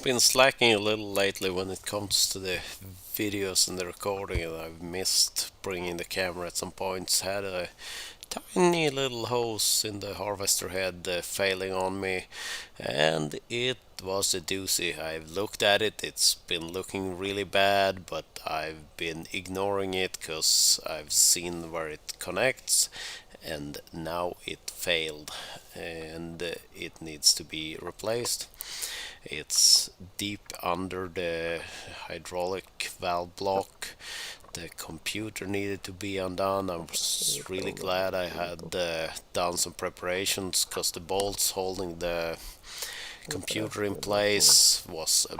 been slacking a little lately when it comes to the videos and the recording, and I've missed bringing the camera at some points. Had a tiny little hose in the harvester head failing on me, and it was a doozy. I've looked at it, it's been looking really bad, but I've been ignoring it because I've seen where it connects, and now it failed, and it needs to be replaced. It's deep under the hydraulic valve block. The computer needed to be undone. I was really glad I had done some preparations because the bolts holding the computer in place was a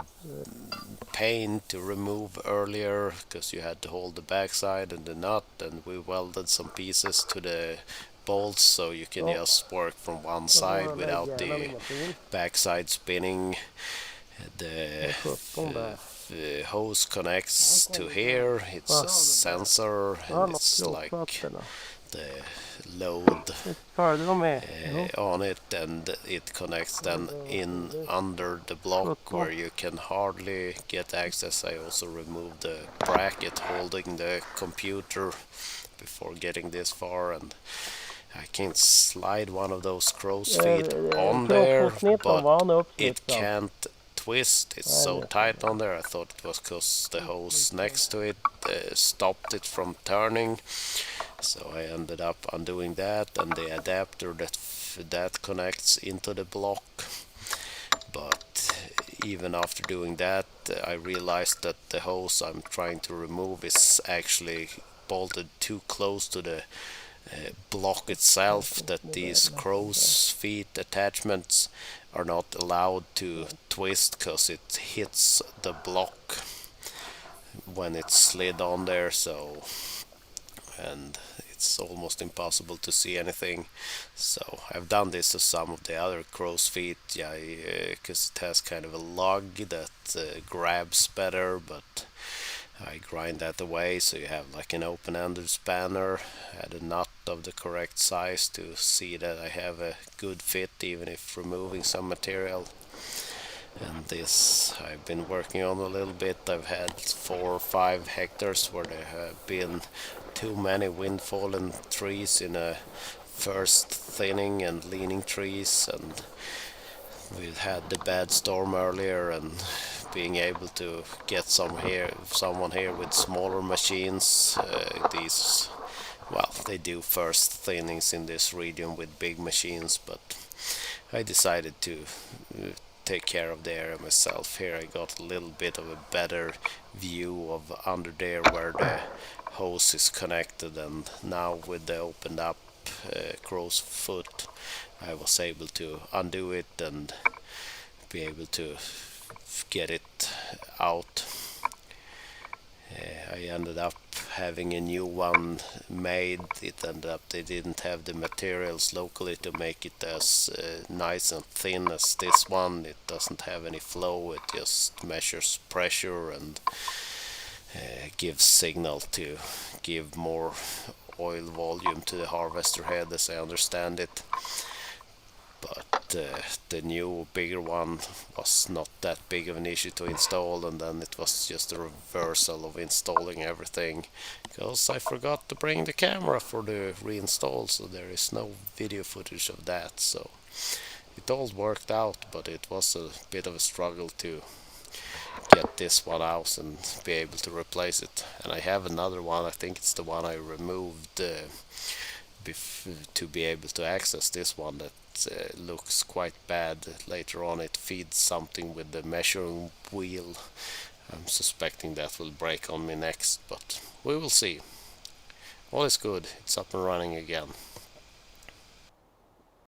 pain to remove earlier because you had to hold the backside and the nut, and we welded some pieces to the bolts so you can just work from one side without the backside spinning. The hose connects to here. It's a sensor, and it's like the load on it, and it connects then in under the block where you can hardly get access. I also removed the bracket holding the computer before getting this far, and I can't slide one of those crow's feet on there, but it can't twist. It's so tight on there. I thought it was because the hose next to it stopped it from turning, so I ended up undoing that, and the adapter that connects into the block. But even after doing that, I realized that the hose I'm trying to remove is actually bolted too close to the block itself, that these crow's feet attachments are not allowed to twist because it hits the block when it's slid on there. So, and it's almost impossible to see anything. So I've done this to some of the other crow's feet, yeah, because it has kind of a lug that grabs better, but I grind that away so you have like an open-ended spanner. Add a nut of the correct size to see that I have a good fit even if removing some material. And this I've been working on a little bit. I've had 4 or 5 hectares where there have been too many wind-fallen trees in a first thinning and leaning trees, and we've had the bad storm earlier, and being able to get someone here with smaller machines. These, well, they do first thinnings in this region with big machines, but I decided to take care of the area myself. Here I got a little bit of a better view of under there where the hose is connected, and now with the opened up crow's foot I was able to undo it and be able to get it out. I ended up having a new one made. It ended up they didn't have the materials locally to make it as nice and thin as this one. It doesn't have any flow, it just measures pressure and gives signal to give more oil volume to the harvester head, as I understand it. But the new bigger one was not that big of an issue to install, and then it was just a reversal of installing everything because I forgot to bring the camera for the reinstall, so there is no video footage of that. So it all worked out, but it was a bit of a struggle to get this one out and be able to replace it. And I have another one, I think it's the one I removed to be able to access this one, that looks quite bad. Later on it feeds something with the measuring wheel. I'm suspecting that will break on me next, but we will see. All is good, it's up and running again.